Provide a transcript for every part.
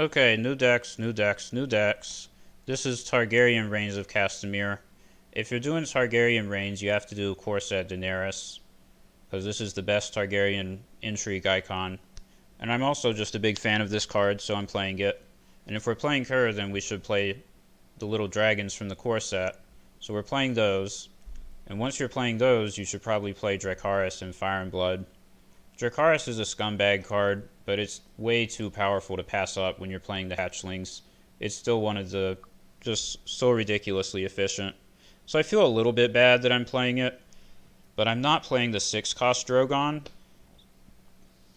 Okay, new decks, new decks, new decks. This is Targaryen Reigns of Castamere. If you're doing Targaryen Reigns, you have to do, of course, at Daenerys, because this is the best Targaryen intrigue icon. And I'm also just a big fan of this card, so I'm playing it. And if we're playing her, then we should play the little dragons from the core set. So we're playing those. And once you're playing those, you should probably play Dracarys and Fire and Blood. Dracarys is a scumbag card, but it's way too powerful to pass up when you're playing the hatchlings. It's still one of the just so ridiculously efficient. So I feel a little bit bad that I'm playing it, but I'm not playing the 6 cost Drogon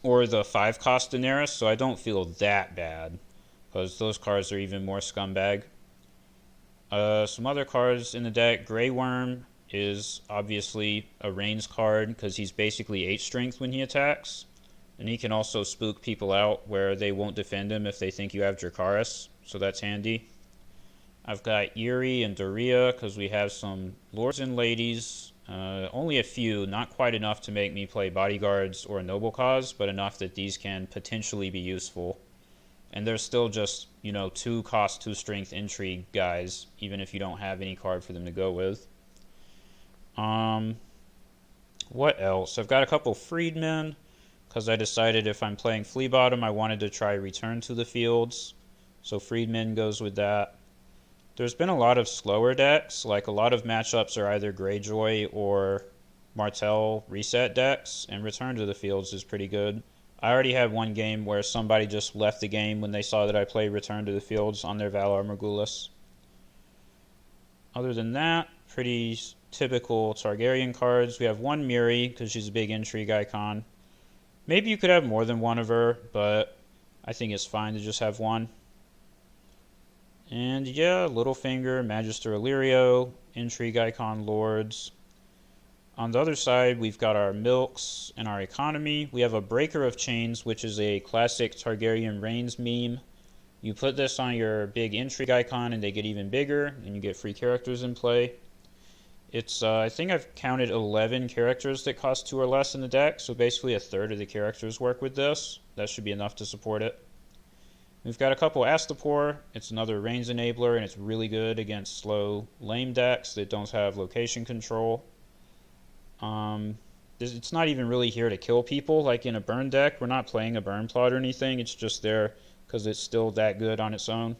or the 5 cost Daenerys, so I don't feel that bad, because those cards are even more scumbag. Some other cards in the deck. Grey Worm is obviously a Reigns card because he's basically 8 strength when he attacks. And he can also spook people out where they won't defend him if they think you have Dracarys, so that's handy. I've got Eerie and Doria because we have some lords and ladies. Only a few, not quite enough to make me play bodyguards or a noble cause, but enough that these can potentially be useful. And they're still just, 2 cost, 2 strength intrigue guys, even if you don't have any card for them to go with. What else? I've got a couple freedmen, because I decided if I'm playing Flea Bottom, I wanted to try Return to the Fields. So freedmen goes with that. There's been a lot of slower decks, like a lot of matchups are either Greyjoy or Martell reset decks, and Return to the Fields is pretty good. I already had one game where somebody just left the game when they saw that I played Return to the Fields on their Valar Morghulis. Other than that, pretty typical Targaryen cards. We have one Miri, because she's a big intrigue icon. Maybe you could have more than one of her, but I think it's fine to just have one. And yeah, Littlefinger, Magister Illyrio, intrigue icon lords. On the other side, we've got our milks and our economy. We have a Breaker of Chains, which is a classic Targaryen Reigns meme. You put this on your big intrigue icon and they get even bigger, and you get free characters in play. It's, I think I've counted 11 characters that cost 2 or less in the deck, so basically a third of the characters work with this. That should be enough to support it. We've got a couple Astapor. It's another Reigns enabler, and it's really good against slow, lame decks that don't have location control. It's not even really here to kill people like in a burn deck. We're not playing a burn plot or anything. It's just there because it's still that good on its own.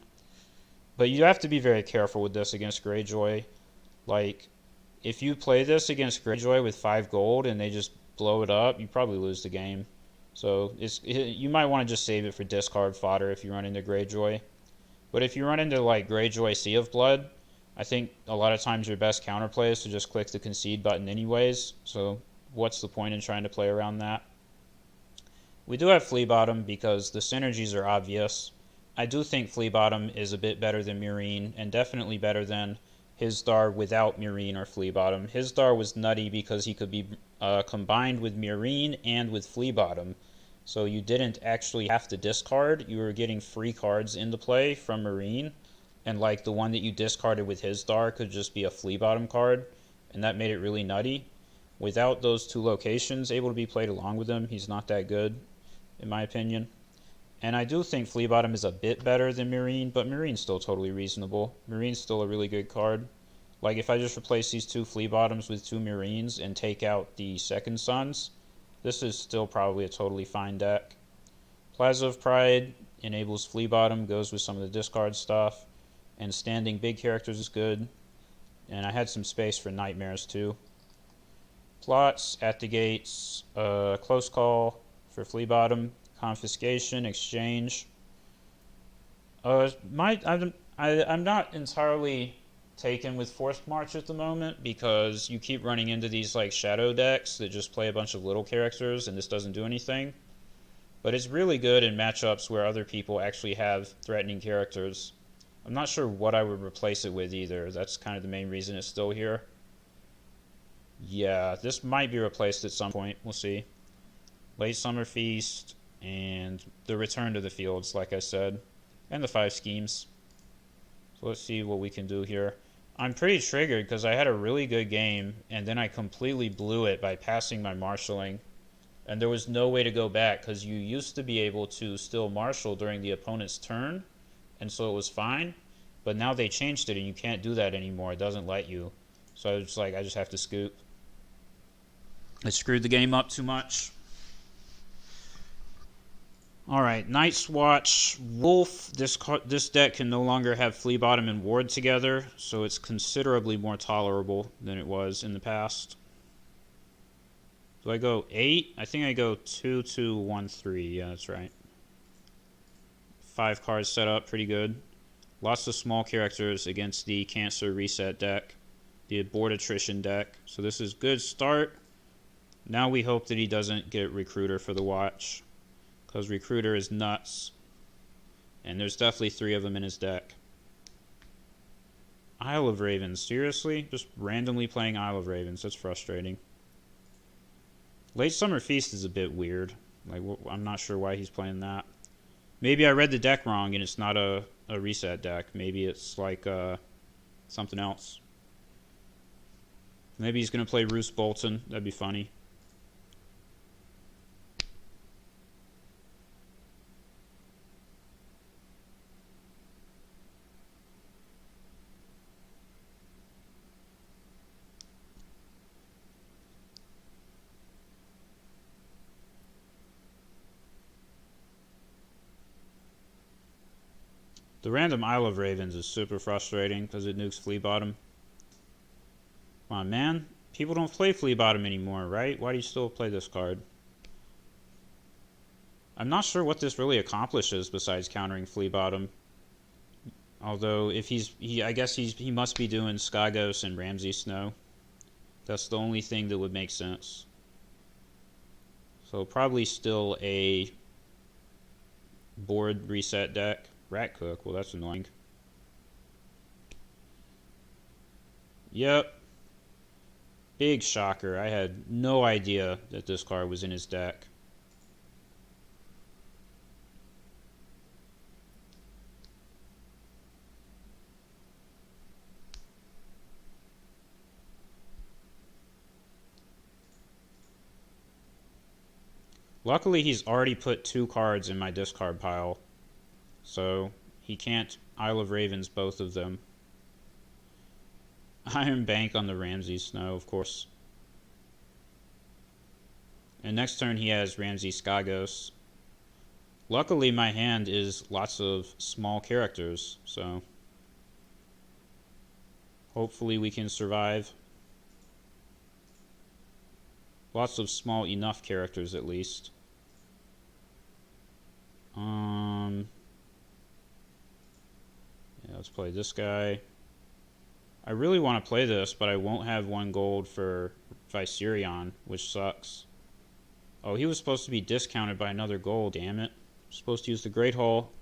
But you have to be very careful with this against Greyjoy. Like, if you play this against Greyjoy with 5 gold and they just blow it up, you probably lose the game. So you might want to just save it for discard fodder if you run into Greyjoy. But if you run into like Greyjoy Sea of Blood, I think a lot of times your best counterplay is to just click the concede button anyways. So what's the point in trying to play around that? We do have Flea Bottom because the synergies are obvious. I do think Flea Bottom is a bit better than Meereen, and definitely better than Hizdahr without Meereen or Flea Bottom. Hizdahr was nutty because he could be combined with Meereen and with Flea Bottom. So you didn't actually have to discard. You were getting free cards into play from Meereen. And like the one that you discarded with Hizdahr could just be a Flea Bottom card. And that made it really nutty. Without those 2 locations able to be played along with him, he's not that good, in my opinion. And I do think Flea Bottom is a bit better than Meereen, but Meereen's still totally reasonable. Meereen's still a really good card. Like, if I just replace these 2 Flea Bottoms with 2 Meereens and take out the Second Sons, this is still probably a totally fine deck. Plaza of Pride enables Flea Bottom, goes with some of the discard stuff. And standing big characters is good. And I had some space for Nightmares too. Plots, At the Gates, Close Call for Flea Bottom. Confiscation, exchange. I'm not entirely taken with Forced March at the moment because you keep running into these like shadow decks that just play a bunch of little characters and this doesn't do anything. But it's really good in matchups where other people actually have threatening characters. I'm not sure what I would replace it with either. That's kind of the main reason it's still here. Yeah, this might be replaced at some point. We'll see. Late Summer Feast and the Return to the Fields, like I said, and the 5 schemes. So let's see what we can do here. I'm pretty triggered because I had a really good game and then I completely blew it by passing my marshalling. And there was no way to go back because you used to be able to still marshal during the opponent's turn, and so it was fine. But now they changed it, and you can't do that anymore. It doesn't let you. So I was just like, I just have to scoop. I screwed the game up too much. Alright, Night's Watch. Wolf. This deck can no longer have Flea Bottom and Ward together, so it's considerably more tolerable than it was in the past. Do I go 8? I think I go 2, 2, 1, 3. Yeah, that's right. 5 cards set up, pretty good. Lots of small characters against the Cancer Reset deck, the Board Attrition deck. So this is good start. Now we hope that he doesn't get Recruiter for the watch, because Recruiter is nuts. And there's definitely 3 of them in his deck. Isle of Ravens, seriously? Just randomly playing Isle of Ravens, that's frustrating. Late Summer Feast is a bit weird. Like, I'm not sure why he's playing that. Maybe I read the deck wrong and it's not a reset deck. Maybe it's like something else. Maybe he's going to play Roose Bolton. That'd be funny. The random Isle of Ravens is super frustrating because it nukes Flea Bottom. Come on, man. People don't play Flea Bottom anymore, right? Why do you still play this card? I'm not sure what this really accomplishes besides countering Flea Bottom. Although, if I guess he must be doing Skagos and Ramsay Snow. That's the only thing that would make sense. So probably still a board reset deck. Rat Cook, well that's annoying. Yep. Big shocker. I had no idea that this card was in his deck. Luckily, he's already put 2 cards in my discard pile, so he can't Isle of Ravens both of them. Iron Bank on the Ramsay Snow, of course. And next turn he has Ramsay Skagos. Luckily, my hand is lots of small characters, so hopefully we can survive. Lots of small enough characters, at least. Yeah, let's play this guy. I really want to play this, but I won't have 1 gold for Viserion, which sucks. Oh, he was supposed to be discounted by another gold, damn it. Supposed to use the Great Hall.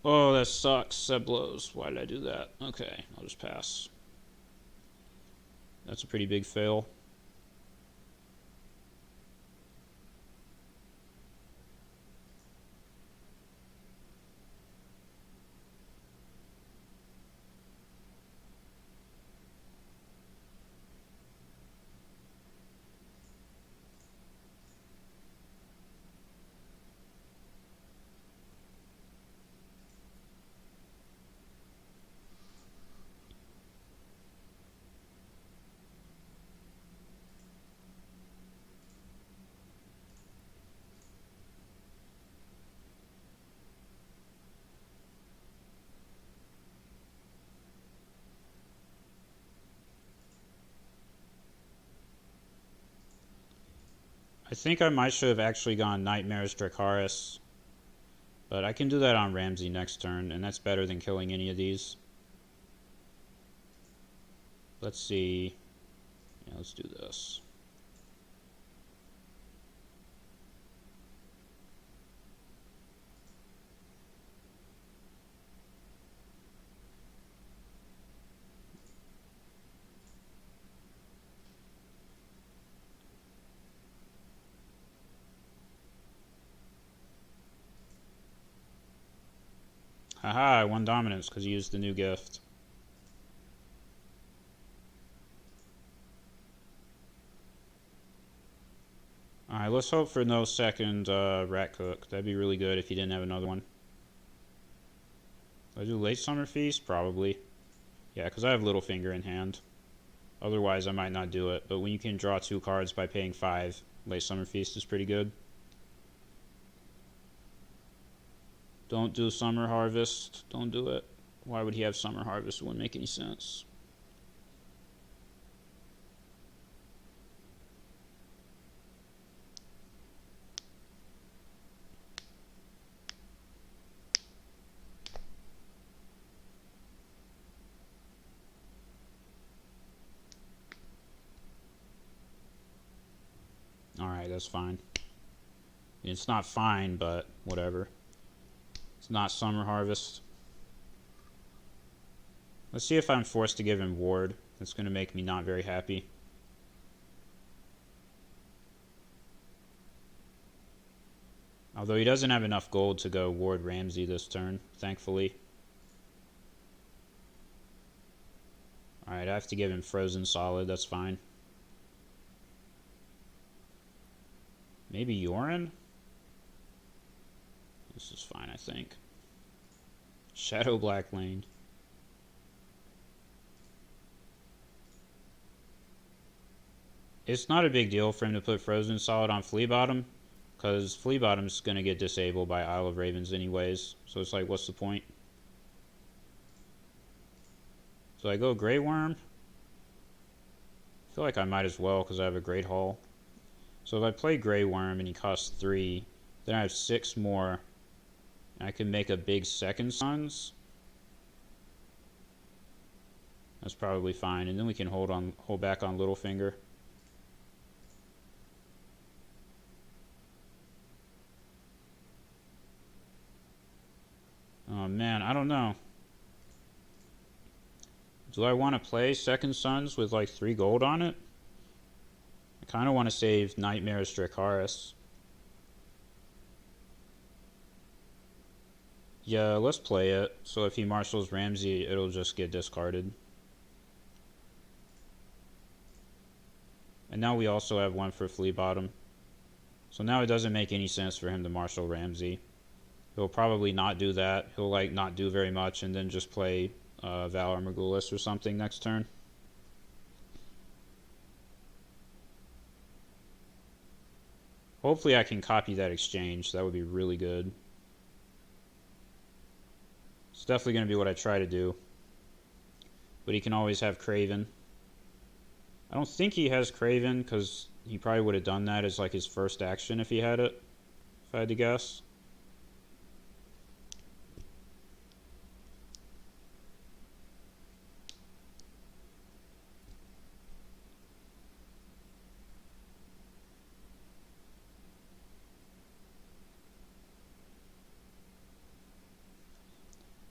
Oh, that sucks. That blows. Why did I do that? Okay, I'll just pass. That's a pretty big fail. I think I might should have actually gone Nightmares Dracarys, but I can do that on Ramsay next turn, and that's better than killing any of these. Let's see. Yeah, let's do this. Haha, I won dominance because he used the new gift. Alright, let's hope for no second rat cook. That'd be really good if he didn't have another one. Do I do late summer feast? Probably. Yeah, because I have Littlefinger in hand. Otherwise, I might not do it. But when you can draw 2 cards by paying 5, late summer feast is pretty good. Don't do summer harvest. Don't do it. Why would he have summer harvest? It wouldn't make any sense. Alright, that's fine. It's not fine, but whatever. It's not summer harvest. Let's see if I'm forced to give him ward. That's going to make me not very happy. Although he doesn't have enough gold to go ward Ramsay this turn, thankfully. Alright, I have to give him frozen solid, that's fine. Maybe Yoren? This is fine, I think. Shadow Black Lane. It's not a big deal for him to put Frozen Solid on Flea Bottom, because Flea Bottom's going to get disabled by Isle of Ravens anyways, so it's like, what's the point? So I go Grey Worm. I feel like I might as well, because I have a Great Hall. So if I play Grey Worm and he costs 3, then I have 6 more. And I can make a big Second Sons. That's probably fine, and then we can hold back on Littlefinger. Oh man, I don't know. Do I want to play Second Sons with like 3 gold on it? I kind of want to save Nightmares Dracarys. Yeah, let's play it. So if he marshals Ramsay, it'll just get discarded. And now we also have one for Flea Bottom. So now it doesn't make any sense for him to marshal Ramsay. He'll probably not do that. He'll like not do very much and then just play Valor Morghulis or something next turn. Hopefully I can copy that exchange. That would be really good. It's definitely going to be what I try to do. But he can always have Craven. I don't think he has Craven because he probably would have done that as like his first action if he had it. If I had to guess.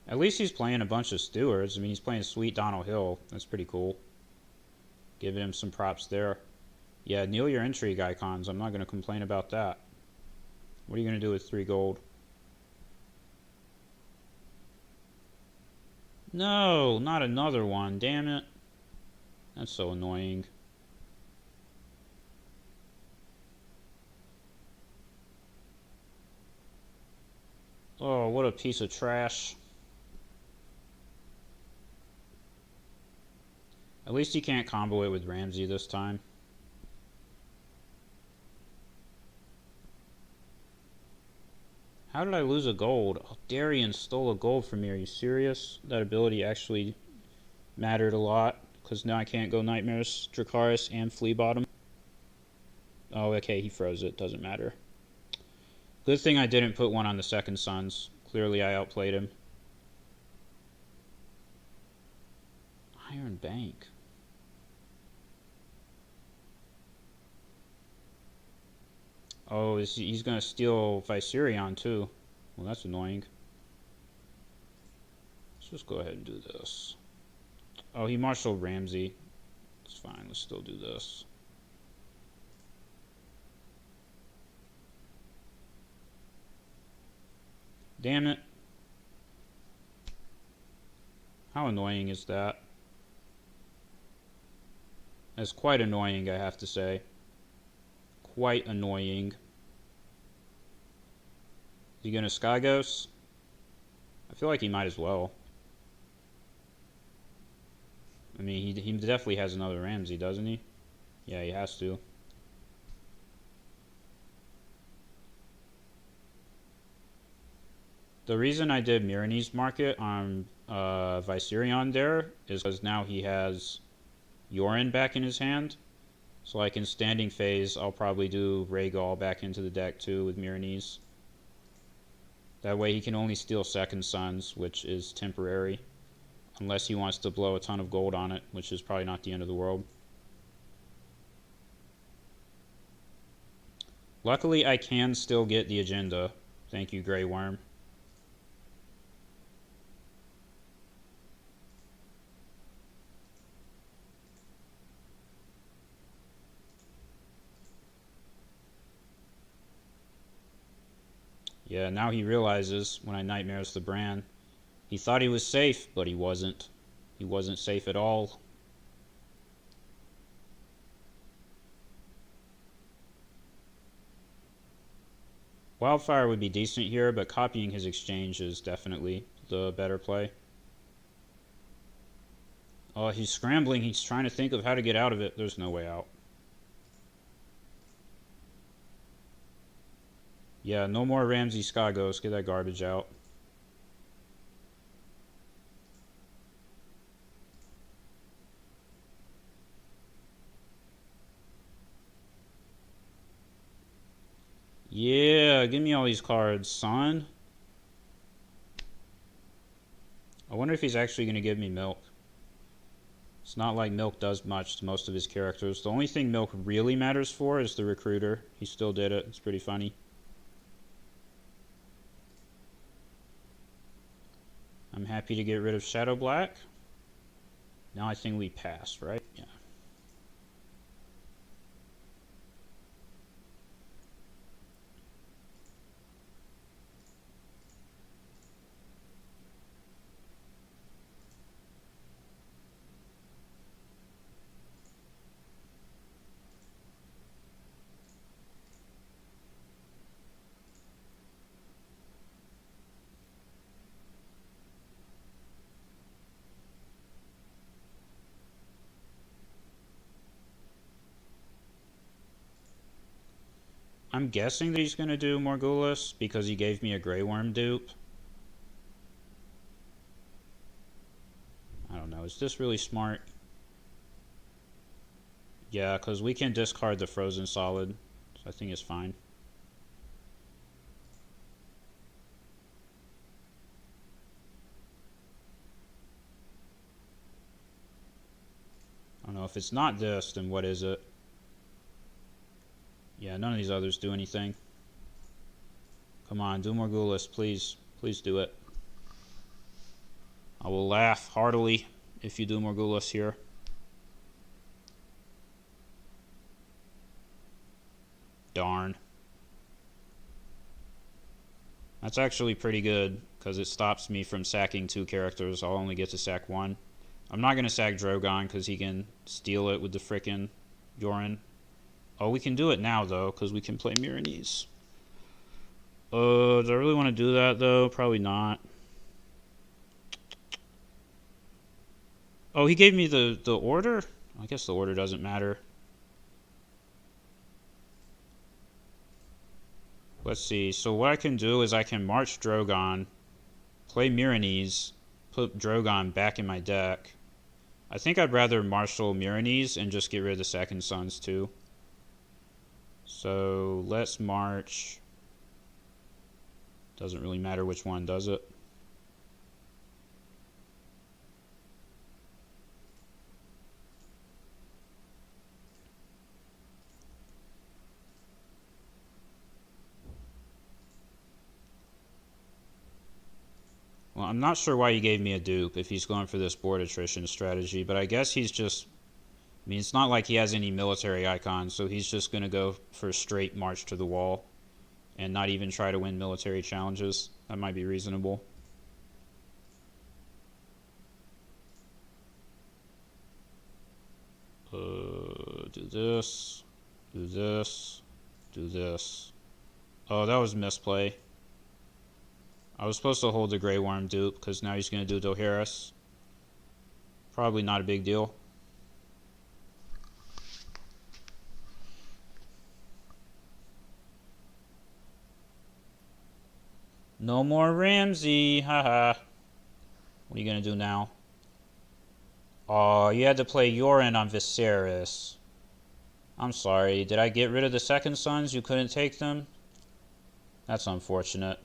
At least he's playing a bunch of stewards. I mean, he's playing Sweet Donald Hill. That's pretty cool. Giving him some props there. Yeah, kneel your intrigue icons. I'm not going to complain about that. What are you going to do with 3 gold? No, not another one. Damn it. That's so annoying. Oh, what a piece of trash. At least he can't combo it with Ramsay this time. How did I lose a gold? Oh, Darien stole a gold from me. Are you serious? That ability actually mattered a lot. Because now I can't go Nightmares, Dracarys, and Flea Bottom. Oh, okay, he froze it. Doesn't matter. Good thing I didn't put one on the Second Sons. Clearly I outplayed him. Iron Bank. Oh, he's going to steal Viserion too. Well, that's annoying. Let's just go ahead and do this. Oh, he marshaled Ramsay. It's fine. Let's still do this. Damn it. How annoying is that? That's quite annoying, I have to say. quite annoying. Is he gonna Sky Ghost? I feel like he might as well. I mean, he definitely has another Ramsay, doesn't he? Yeah, he has to. The reason I did Myrini's Market on Viserion there is because now he has Yoren back in his hand. So like in standing phase, I'll probably do Rhaegal back into the deck too with Myrini's. That way he can only steal Second Sons, which is temporary. Unless he wants to blow a ton of gold on it, which is probably not the end of the world. Luckily, I can still get the agenda. Thank you, Grey Worm. Yeah, now he realizes when I Nightmares the Bran. He thought he was safe, but he wasn't. He wasn't safe at all. Wildfire would be decent here, but copying his exchange is definitely the better play. Oh, he's scrambling. He's trying to think of how to get out of it. There's no way out. Yeah, no more Ramsay Sky Ghost. Get that garbage out. Yeah, give me all these cards, son. I wonder if he's actually going to give me Milk. It's not like Milk does much to most of his characters. The only thing Milk really matters for is the Recruiter. He still did it. It's pretty funny. I'm happy to get rid of Shadow Black. Now I think we pass, right? Yeah. I'm guessing that he's going to do Morghulis because he gave me a Grey Worm dupe. I don't know. Is this really smart? Yeah, because we can discard the Frozen Solid. So I think it's fine. I don't know. If it's not this, then what is it? Yeah, none of these others do anything. Come on, do Morghulis, please. Please do it. I will laugh heartily if you do Morghulis here. Darn. That's actually pretty good, because it stops me from sacking 2 characters. I'll only get to sack 1. I'm not going to sack Drogon, because he can steal it with the frickin' Yoren. Oh, we can do it now, though, because we can play Myrini's. Do I really want to do that, though? Probably not. Oh, he gave me the order? I guess the order doesn't matter. Let's see. So what I can do is I can march Drogon, play Myrini's, put Drogon back in my deck. I think I'd rather marshal Myrini's and just get rid of the Second Sons, too. So let's march. Doesn't really matter which one, does it? Well, I'm not sure why he gave me a dupe if he's going for this board attrition strategy, but I guess he's just... I mean, it's not like he has any military icons, so he's just going to go for a straight march to the wall and not even try to win military challenges. That might be reasonable. Do this. Do this. Do this. Oh, that was misplay. I was supposed to hold the Grey Worm dupe because now he's going to do Daenerys. Probably not a big deal. No more Ramsay, haha. What are you going to do now? Oh, you had to play Yoren on Viserys. I'm sorry, did I get rid of the second sons? You couldn't take them? That's unfortunate.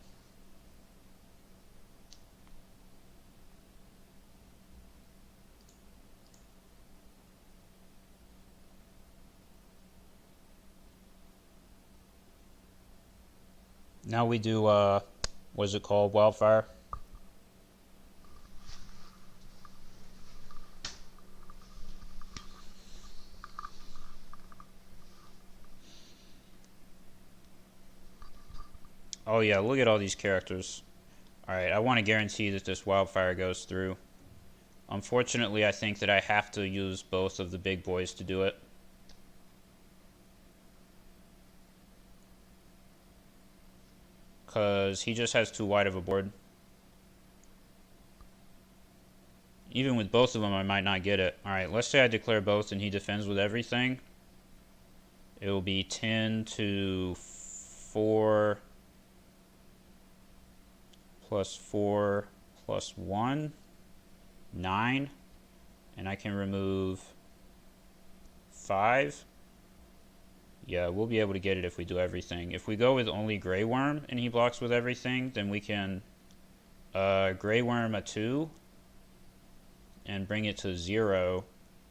Now we do, what is it called? Wildfire? Oh yeah, look at all these characters. Alright, I want to guarantee that this wildfire goes through. Unfortunately, I think that I have to use both of the big boys to do it. Because he just has too wide of a board. Even with both of them, I might not get it. Alright, let's say I declare both and he defends with everything. It will be 10 to 4 plus 4 plus 1. 9. And I can remove 5. Yeah, we'll be able to get it if we do everything. If we go with only Grey Worm and he blocks with everything, then we can Grey Worm a 2 and bring it to 0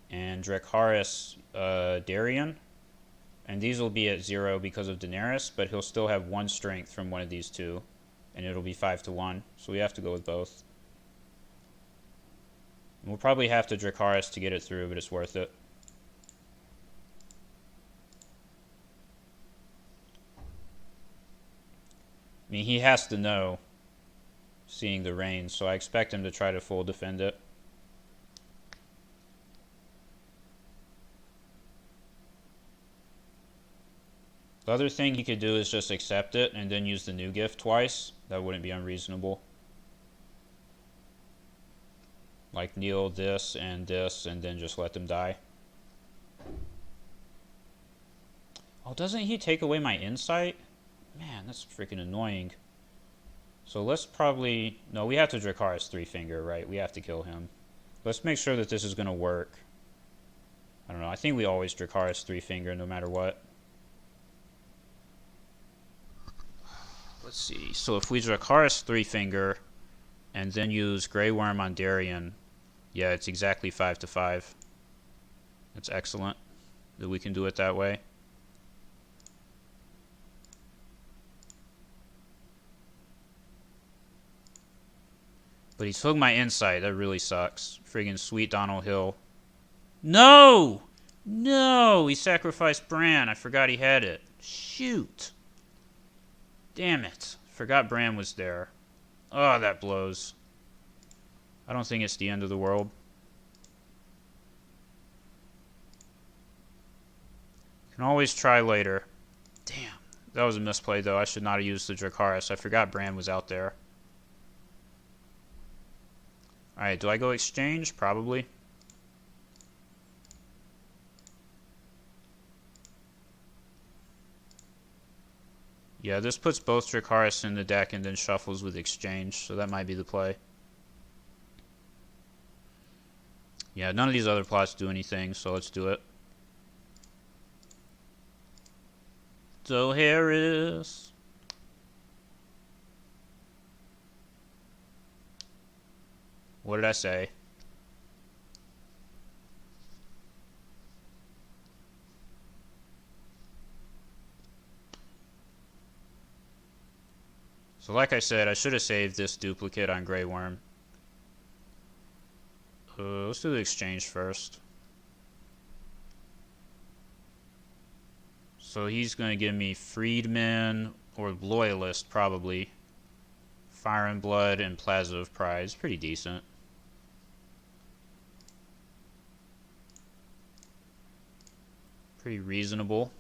and Dracarys Darien. And these will be at 0 because of Daenerys, but he'll still have 1 strength from one of these two. And it'll be 5 to 1. So we have to go with both. And we'll probably have to Dracarys to get it through, but it's worth it. I mean, he has to know, seeing the rain, so I expect him to try to full defend it. The other thing he could do is just accept it and then use the new gift twice. That wouldn't be unreasonable. Like kneel this and then just let them die. Oh, doesn't he take away my insight? Man, that's freaking annoying. So let's probably... No, we have to Dracarys 3-finger, right? We have to kill him. Let's make sure that this is going to work. I don't know. I think we always Dracarys 3-finger no matter what. Let's see. So if we Dracarys 3-finger and then use Grey Worm on Darien, yeah, it's exactly 5 to 5. That's excellent that we can do it that way. But he took my insight. That really sucks. Friggin' sweet Donald Hill. No! No! He sacrificed Bran. I forgot he had it. Shoot. Damn it. Forgot Bran was there. Oh, that blows. I don't think it's the end of the world. Can always try later. Damn. That was a misplay, though. I should not have used the Dracarys. I forgot Bran was out there. Alright, do I go exchange? Probably. Yeah, this puts both Dracarys in the deck and then shuffles with exchange, so that might be the play. Yeah, none of these other plots do anything, so let's do it. Daenerys. What did I say? So like I said, I should have saved this duplicate on Grey Worm. Let's do the exchange first. So he's going to give me Freedman or Loyalist, probably. Fire and Blood and Plaza of Pride. Pretty decent. Pretty reasonable.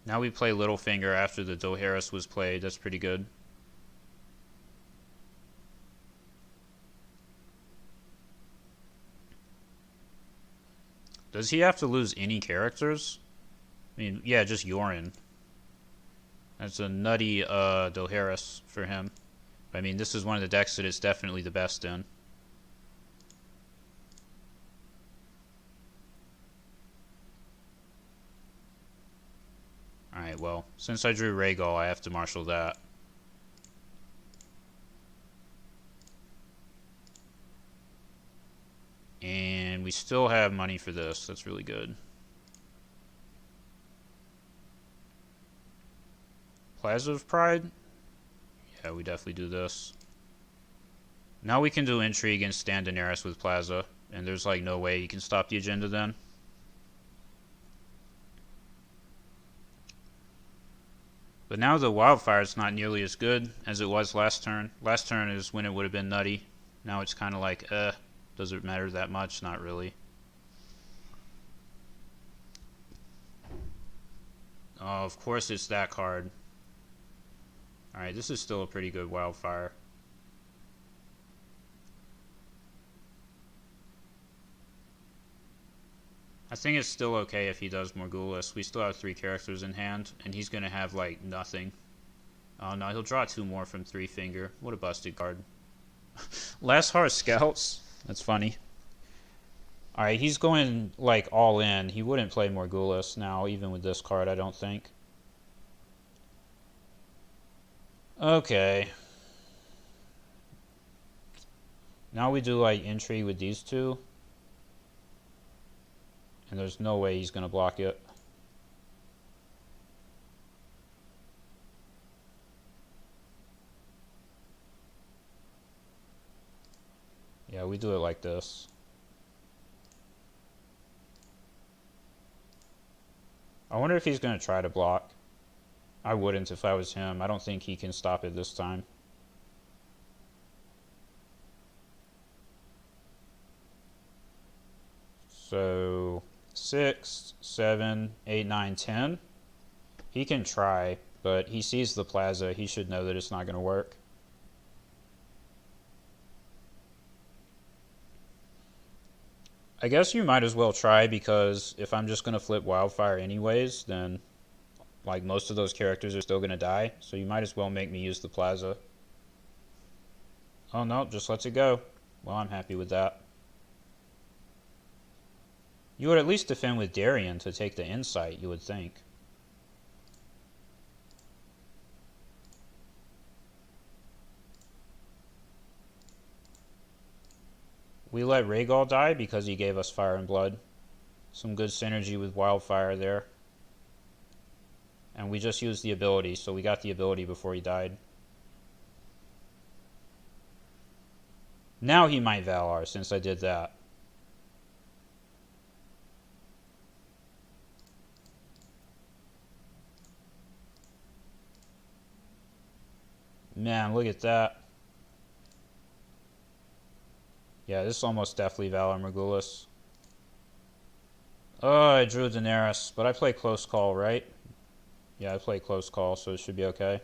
Now we play Littlefinger after the Daenerys was played. That's pretty good. Does he have to lose any characters? I mean, yeah, just Yoren. That's a nutty Daenerys for him. I mean, this is one of the decks that it's definitely the best in. Alright, well, since I drew Rhaegal, I have to marshal that. And we still have money for this. That's really good. Plaza of Pride? Yeah, we definitely do this. Now we can do Intrigue and stand Daenerys with Plaza. And there's like no way you can stop the agenda then. But now the Wildfire is not nearly as good as it was last turn. Last turn is when it would have been nutty. Now it's kind of like, does it matter that much? Not really. Oh, of course it's that card. Alright, this is still a pretty good Wildfire. I think it's still okay if he does Morghulis. We still have 3 characters in hand, and he's going to have, like, nothing. Oh, no, he'll draw 2 more from 3 finger. What a busted card. Last Heart Scouts? That's funny. Alright, he's going, like, all in. He wouldn't play Morghulis now, even with this card, I don't think. Okay. Now we do, like, Intrigue with these 2. And there's no way he's going to block it. Yeah, we do it like this. I wonder if he's going to try to block. I wouldn't if I was him. I don't think he can stop it this time. So 6, 7, 8, 9, 10. He can try, but he sees the Plaza. He should know that it's not going to work. I guess you might as well try, because if I'm just going to flip Wildfire anyways, then like most of those characters are still going to die. So you might as well make me use the Plaza. Oh no, just lets it go. Well, I'm happy with that. You would at least defend with Darien to take the insight, you would think. We let Rhaegal die because he gave us Fire and Blood. Some good synergy with Wildfire there. And we just used the ability, so we got the ability before he died. Now he might Valar, since I did that. Man, look at that. Yeah, this is almost definitely Valar Morghulis. Oh, I drew Daenerys, but I play Close Call, right? Yeah, I play Close Call, so it should be okay.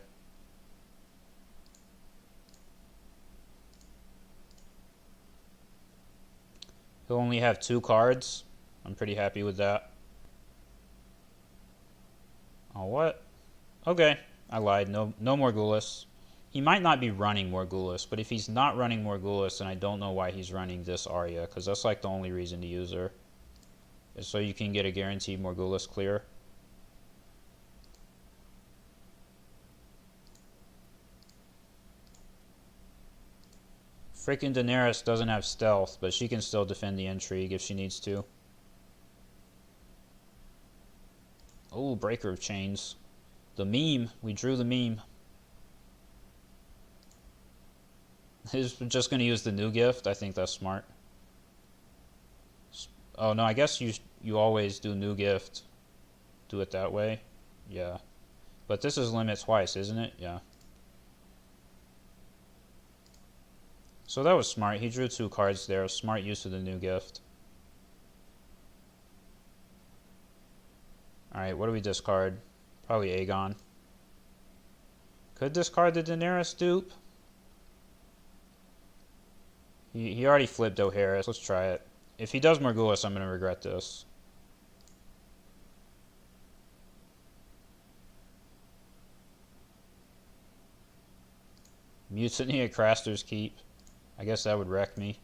He'll only have 2 cards. I'm pretty happy with that. Oh, what? Okay, I lied. No Morghulis. He might not be running Morghulis, but if he's not running Morghulis, then I don't know why he's running this Arya, because that's like the only reason to use her. Is so you can get a guaranteed Morghulis clear. Freaking Daenerys doesn't have stealth, but she can still defend the Intrigue if she needs to. Oh, Breaker of Chains. The meme. We drew the meme. He's just going to use the new gift. I think that's smart. Oh, no, I guess you always do new gift. Do it that way. Yeah. But this is limit twice, isn't it? Yeah. So that was smart. He drew 2 cards there. Smart use of the new gift. Alright, what do we discard? Probably Aegon. Could discard the Daenerys dupe. He already flipped O'Harris. Let's try it. If he does Morgulis, I'm going to regret this. Mutiny at Craster's Keep. I guess that would wreck me.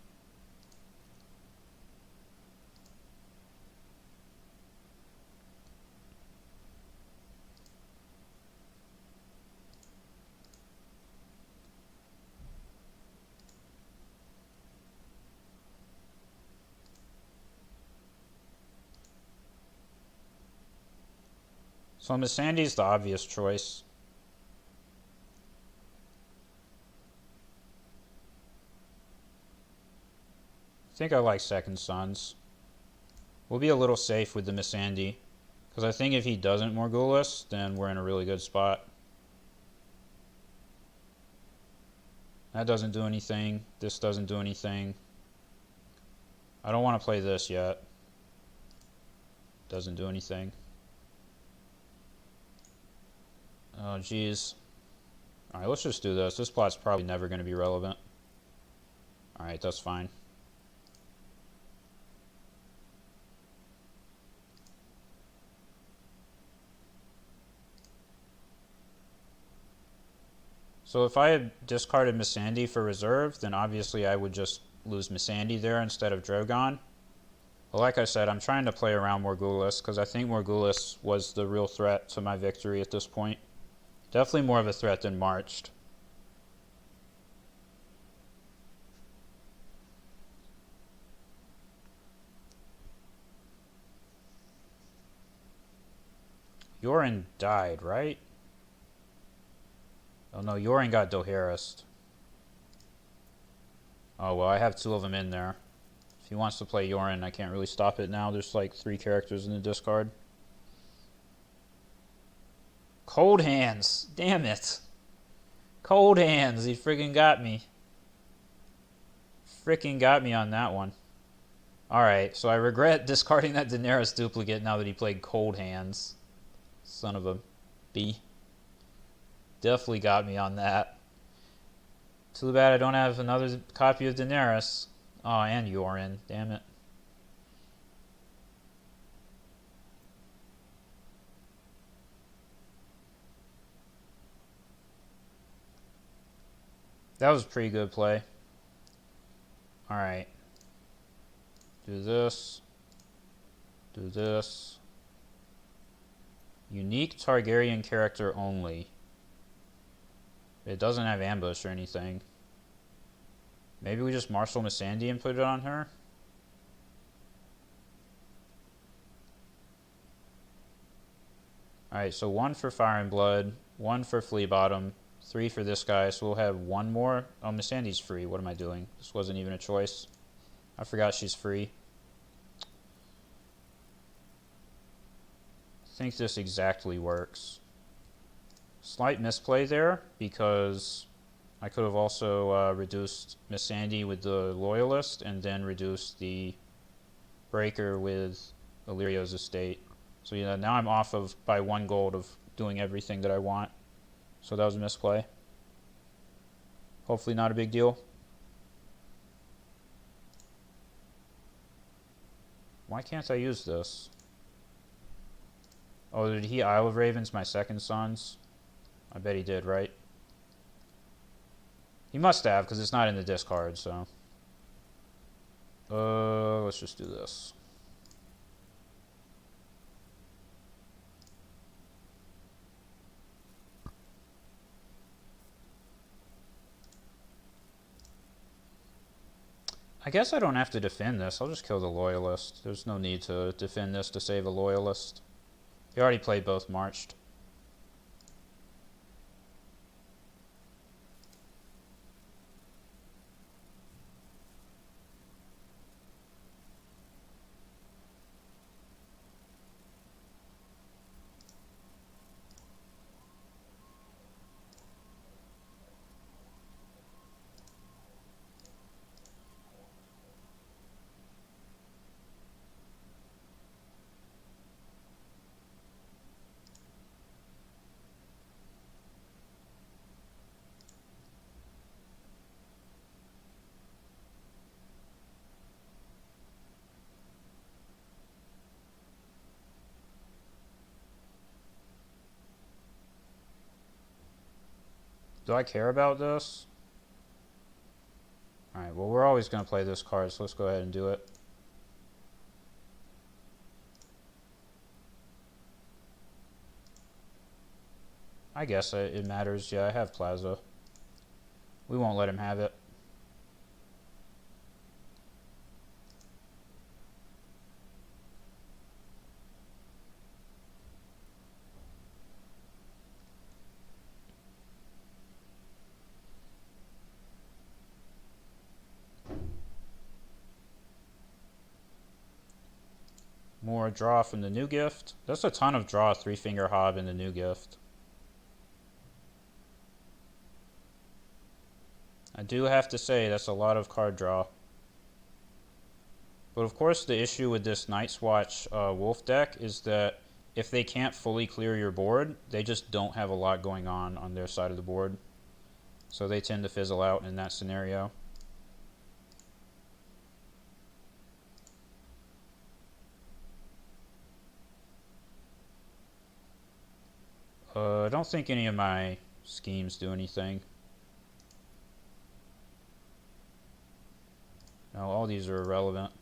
So Miss Sandy's the obvious choice. I think I like Second Sons. We'll be a little safe with the Miss Sandy. Because I think if he doesn't Morgulis, then we're in a really good spot. That doesn't do anything. This doesn't do anything. I don't want to play this yet. Doesn't do anything. Oh, geez. Alright, let's just do this. This plot's probably never going to be relevant. Alright, that's fine. So if I had discarded Missandei for reserve, then obviously I would just lose Missandei there instead of Drogon. But like I said, I'm trying to play around Morgulis because I think Morgulis was the real threat to my victory at this point. Definitely more of a threat than Marched. Yoren died, right? Oh no, Yoren got Dohaeris. Oh well, I have two of them in there. If he wants to play Yoren, I can't really stop it now. There's like 3 characters in the discard. Cold Hands! Damn it! Cold Hands! He freaking got me. Freaking got me on that one. Alright, so I regret discarding that Daenerys duplicate now that he played Cold Hands. Son of a B. Definitely got me on that. Too bad I don't have another copy of Daenerys. Oh, and Yoren. Damn it. That was a pretty good play. Alright. Do this. Do this. Unique Targaryen character only. It doesn't have ambush or anything. Maybe we just Marshal Missandei and put it on her? Alright, so 1 for Fire and Blood, 1 for Flea Bottom, 3 for this guy, so we'll have 1 more. Oh, Missandei's free. What am I doing? This wasn't even a choice. I forgot she's free. I think this exactly works. Slight misplay there, because I could have also reduced Missandei with the Loyalist and then reduced the Breaker with Illyrio's Estate. So yeah, now I'm off of by 1 gold of doing everything that I want. So that was a misplay. Hopefully not a big deal. Why can't I use this? Oh, did he Isle of Ravens my Second Sons? I bet he did, right? He must have, because it's not in the discard, so. Let's just do this. I guess I don't have to defend this. I'll just kill the Loyalist. There's no need to defend this to save a Loyalist. He already played both Marched. Do I care about this? Alright, well, we're always going to play this card, so let's go ahead and do it. I guess it matters. Yeah, I have Plaza. We won't let him have it. More draw from the new gift. That's a ton of draw, 3-finger hob in the new gift. I do have to say, that's a lot of card draw. But of course, the issue with this Night's Watch Wolf deck is that if they can't fully clear your board, they just don't have a lot going on their side of the board. So they tend to fizzle out in that scenario. I don't think any of my schemes do anything. No, all these are irrelevant.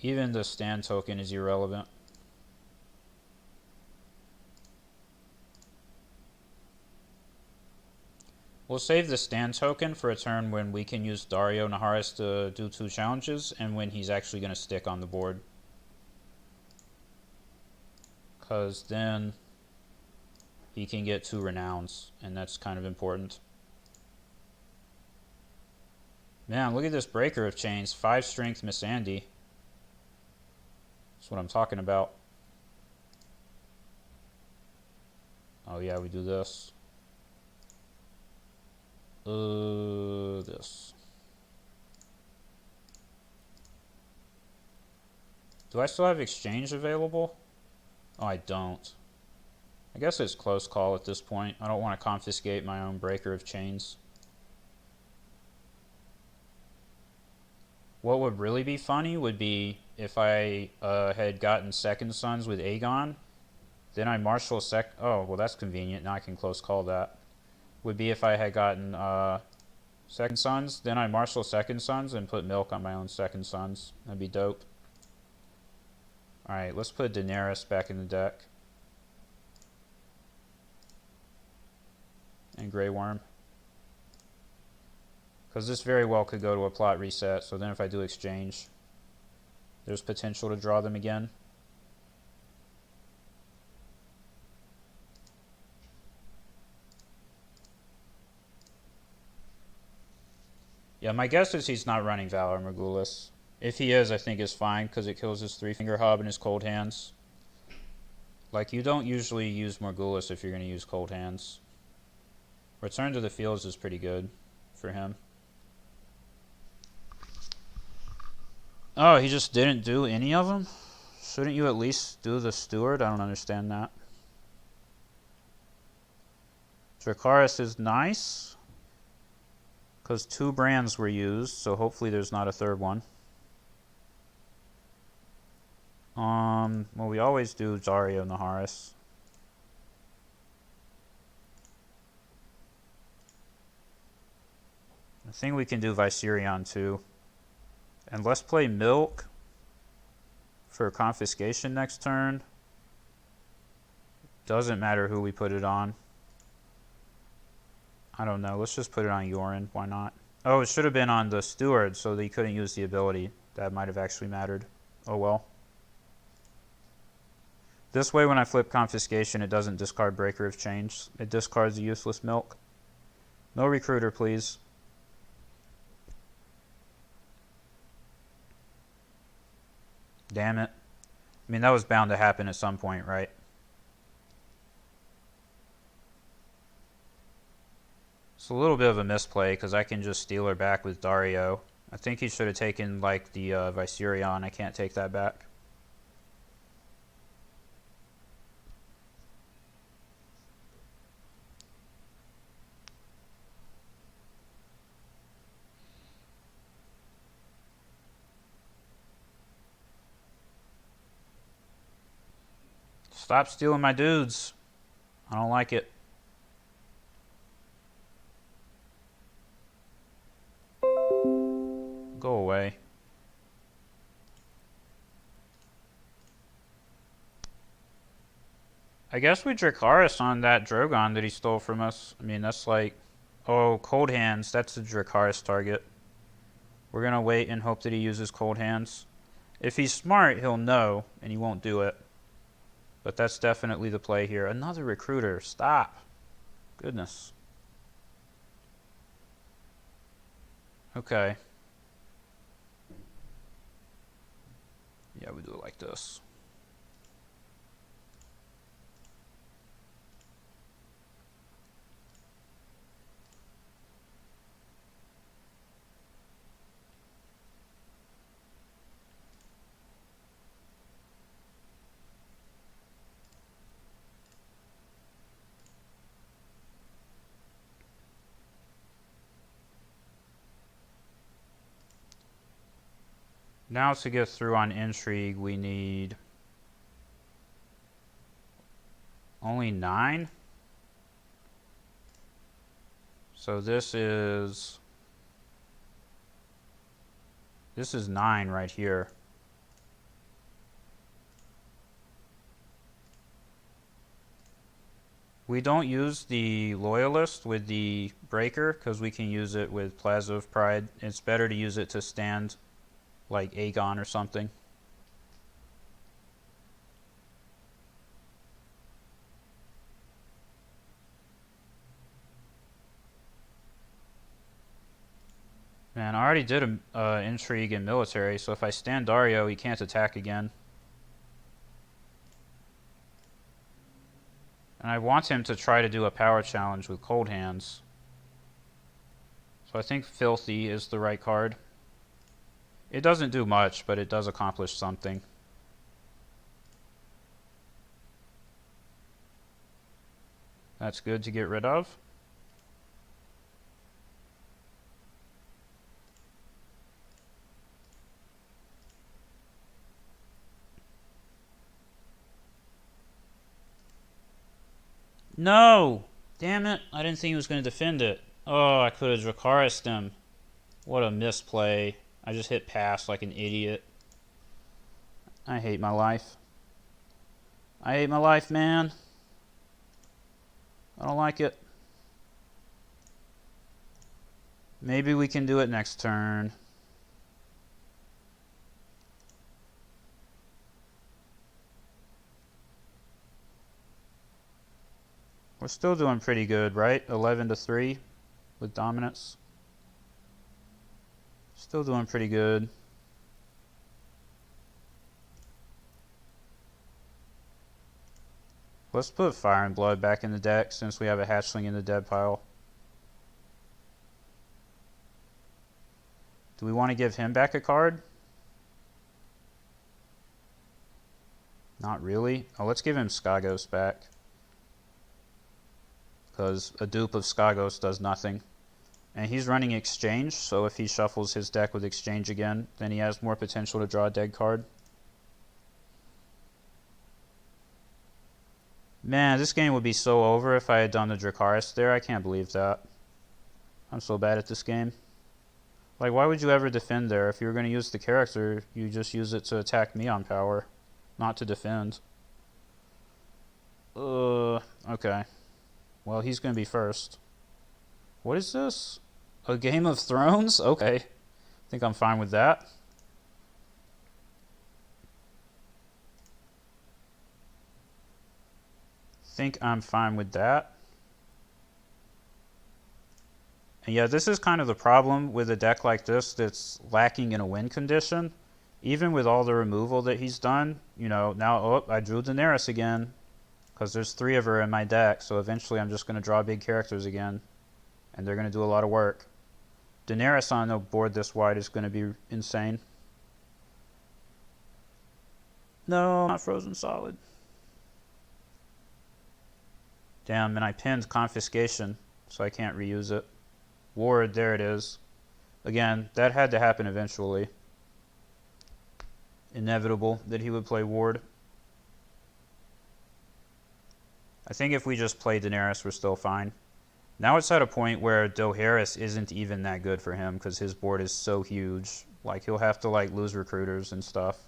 Even the stand token is irrelevant. We'll save the stand token for a turn when we can use Daario Naharis to do 2 challenges and when he's actually going to stick on the board. Because then he can get 2 renowns, and that's kind of important. Man, look at this breaker of chains. 5 strength Miss Andy. That's what I'm talking about. Oh yeah, we do this. This. Do I still have exchange available? Oh, I don't. I guess it's close call at this point. I don't want to confiscate my own breaker of chains. What would really be funny would be if I had gotten Second Sons with Aegon. Then I marshal oh, well, that's convenient. Now I can close call that. Would be if I had gotten Second Sons. Then I marshal Second Sons and put milk on my own Second Sons. That'd be dope. Alright, let's put Daenerys back in the deck. And Grey Worm. Because this very well could go to a plot reset, so then if I do exchange, there's potential to draw them again. Yeah, my guess is he's not running Valor Morghulis. If he is, I think it's fine, because it kills his 3-finger hob and his cold hands. Like, you don't usually use Morghulis if you're going to use cold hands. Return to the Fields is pretty good for him. Oh, he just didn't do any of them? Shouldn't you at least do the Steward? I don't understand that. Dracarys is nice, because 2 brands were used, so hopefully there's not a third one. Well, we always do Daario Naharis. I think we can do Viserion too. And let's play Milk for confiscation next turn. Doesn't matter who we put it on. I don't know. Let's just put it on Yoren. Why not? Oh, it should have been on the Steward, so they couldn't use the ability. That might have actually mattered. Oh well. This way, when I flip confiscation, it doesn't discard Breaker of Chains. It discards a useless Milk. No Recruiter, please. Damn it. I mean, that was bound to happen at some point, right? It's a little bit of a misplay, because I can just steal her back with Daario. I think he should have taken, like, the Viserion. I can't take that back. Stop stealing my dudes. I don't like it. Go away. I guess we Dracarys on that Drogon that he stole from us. I mean, that's like... Oh, Cold Hands. That's a Dracarys target. We're going to wait and hope that he uses Cold Hands. If he's smart, he'll know, and he won't do it. But that's definitely the play here. Another recruiter. Stop. Goodness. Okay. Yeah, we do it like this. Now to get through on intrigue, we need only 9. So this is 9 right here. We don't use the Loyalist with the Breaker because we can use it with Plaza of Pride. It's better to use it to stand like Aegon or something. Man, I already did a intrigue in military, so if I stand Dario, he can't attack again. And I want him to try to do a power challenge with Cold Hands. So I think Filthy is the right card. It doesn't do much, but it does accomplish something. That's good to get rid of. No! Damn it. I didn't think he was going to defend it. Oh, I could have Dracarys'd him. What a misplay. I just hit pass like an idiot. I hate my life. I hate my life, man. I don't like it. Maybe we can do it next turn. We're still doing pretty good, right? 11-3 with dominance. Still doing pretty good. Let's put Fire and Blood back in the deck since we have a hatchling in the dead pile. Do we want to give him back a card? Not really. Oh, let's give him Skagos back. Because a dupe of Skagos does nothing. And he's running Exchange, so if he shuffles his deck with Exchange again, then he has more potential to draw a dead card. Man, this game would be so over if I had done the Dracarys there. I can't believe that. I'm so bad at this game. Like, why would you ever defend there? If you were going to use the character, you just use it to attack me on power, not to defend. Okay. Well, he's going to be first. What is this? A Game of Thrones? Okay. I think I'm fine with that. Think I'm fine with that. And yeah, this is kind of the problem with a deck like this that's lacking in a win condition. Even with all the removal that he's done, you know, now, oh, I drew Daenerys again. Because there's 3 of her in my deck, so eventually I'm just going to draw big characters again. And they're going to do a lot of work. Daenerys on a board this wide is going to be insane. No, not frozen solid. Damn, and I pinned Confiscation, so I can't reuse it. Ward, there it is. Again, that had to happen eventually. Inevitable that he would play Ward. I think if we just play Daenerys, we're still fine. Now it's at a point where Dohaeris isn't even that good for him because his board is so huge. Like, he'll have to, like, lose recruiters and stuff.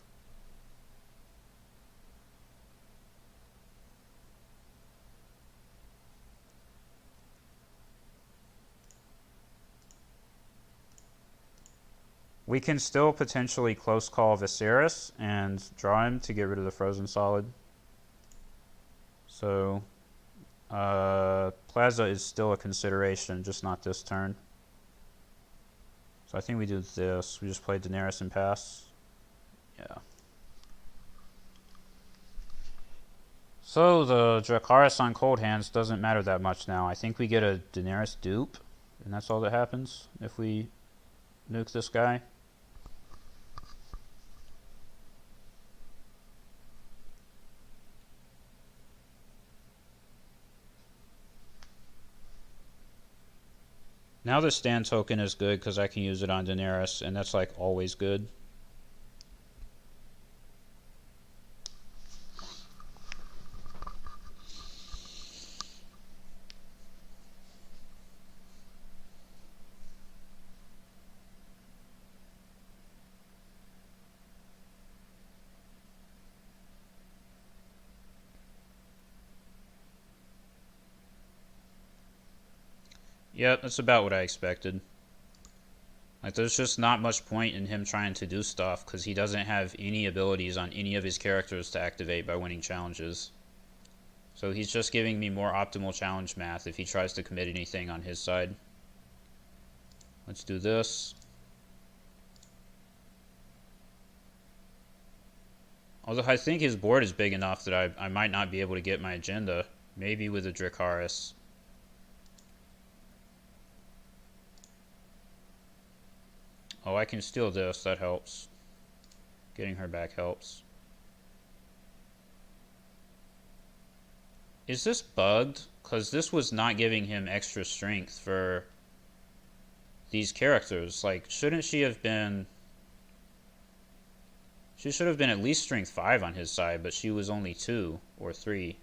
We can still potentially close call Viserys and draw him to get rid of the frozen solid. So, Plaza is still a consideration, just not this turn. So I think we do this. We just play Daenerys and pass. Yeah. So the Dracarys on cold hands doesn't matter that much now. I think we get a Daenerys dupe, and that's all that happens if we nuke this guy. Now the stand token is good because I can use it on Daenerys, and that's like always good. Yep, that's about what I expected. Like, there's just not much point in him trying to do stuff because he doesn't have any abilities on any of his characters to activate by winning challenges. So he's just giving me more optimal challenge math if he tries to commit anything on his side. Let's do this. Although I think his board is big enough that I might not be able to get my agenda. Maybe with a Dracarys. Oh, I can steal this. That helps. Getting her back helps. Is this bugged? Because this was not giving him extra strength for these characters. Like, shouldn't she have been... She should have been at least strength 5 on his side, but she was only 2 or 3.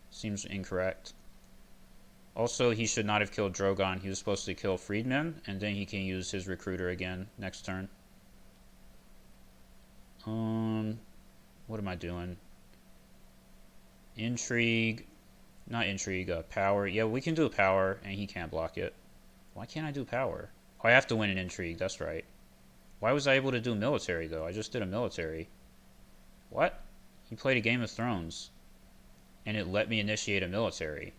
Seems incorrect. Also, he should not have killed Drogon. He was supposed to kill Freedman, and then he can use his recruiter again next turn. What am I doing? Intrigue. Not intrigue, power. Yeah, we can do power, and he can't block it. Why can't I do power? Oh, I have to win an intrigue, that's right. Why was I able to do military, though? I just did a military. What? He played a Game of Thrones, and it let me initiate a military.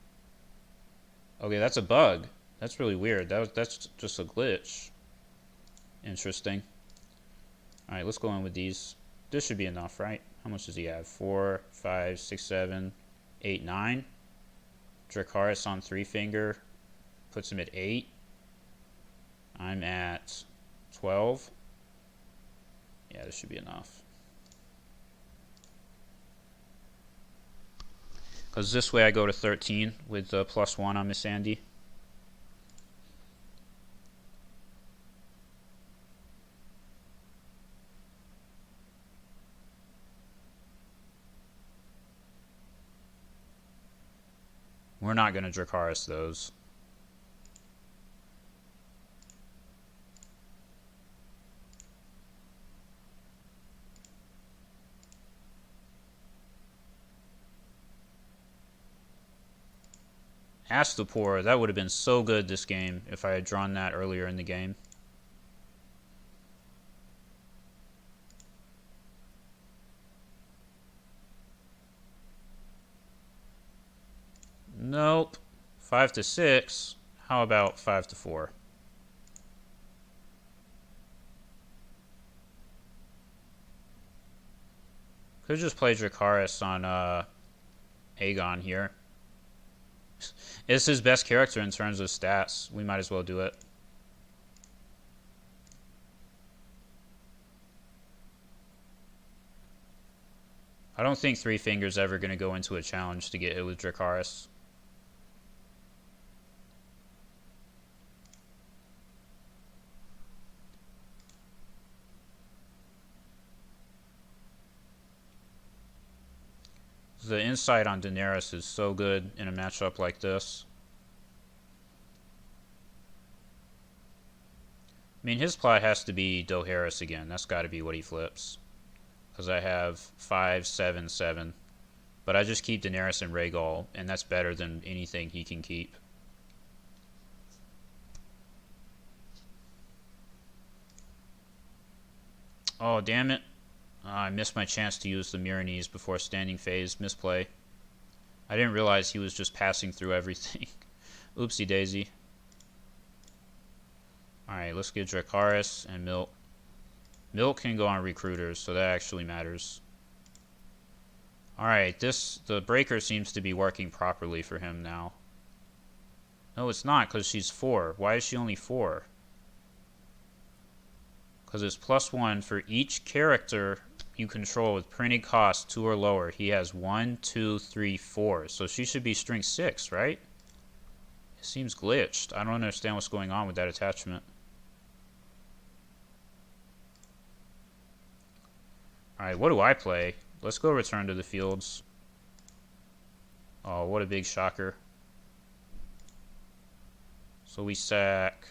Okay, that's a bug. That's really weird. That's just a glitch. Interesting. Alright, let's go in with these. This should be enough, right? How much does he have? 4, 5, 6, 7, 8, 9. Dracarys on 3 finger. Puts him at 8. I'm at 12. Yeah, this should be enough. Because this way I go to 13 with the +1 on Miss Andy. We're not going to Dracarys those. Astapor, that would have been so good this game if I had drawn that earlier in the game. Nope. 5 to 6. How about 5 to 4? Could just play Dracarys on Aegon here. It's his best character in terms of stats. We might as well do it. I don't think 3 Fingers ever going to go into a challenge to get hit with Dracarys. The insight on Daenerys is so good in a matchup like this. I mean, his plot has to be Daenerys again. That's got to be what he flips. Because I have 5, 7, 7. But I just keep Daenerys and Rhaegal, and that's better than anything he can keep. Oh, damn it. I missed my chance to use the Myronese before standing phase. Misplay. I didn't realize he was just passing through everything. Oopsie daisy. Alright, let's get Dracarys and Milk. Milk can go on recruiters, so that actually matters. Alright, the breaker seems to be working properly for him now. No, it's not, because she's 4. Why is she only 4? Because it's +1 for each character you control with printed cost 2 or lower. He has 1, 2, 3, 4. So she should be strength 6, right? It seems glitched. I don't understand what's going on with that attachment. Alright, what do I play? Let's go Return to the Fields. Oh, what a big shocker. So we sack...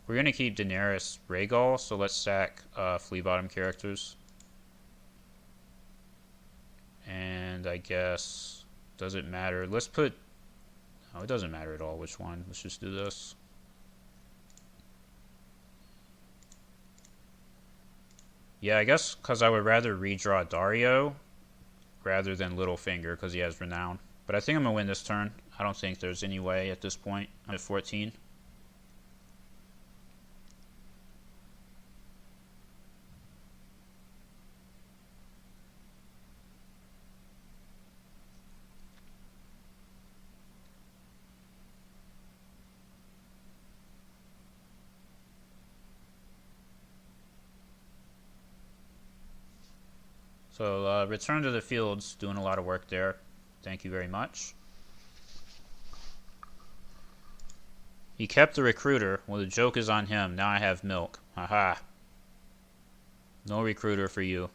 We're going to keep Daenerys Rhaegal, so let's sack flea bottom characters. And I guess... Does it matter? Let's put... No, it doesn't matter at all which one. Let's just do this. Yeah, I guess because I would rather redraw Dario rather than Littlefinger because he has Renown. But I think I'm going to win this turn. I don't think there's any way at this point. I'm at 14. So, Return to the Fields, doing a lot of work there. Thank you very much. He kept the recruiter. Well, the joke is on him. Now I have Milk. Haha. No recruiter for you.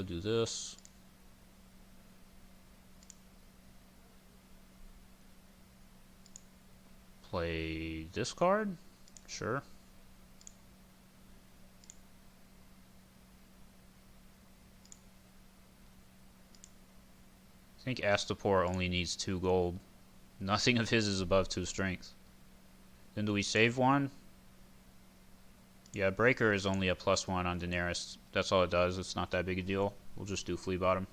Do this. Play this card? Sure. I think Astapor only needs 2 gold. Nothing of his is above 2 strength. Then do we save one? Yeah, Breaker is only a +1 on Daenerys. That's all it does. It's not that big a deal. We'll just do Flea Bottom.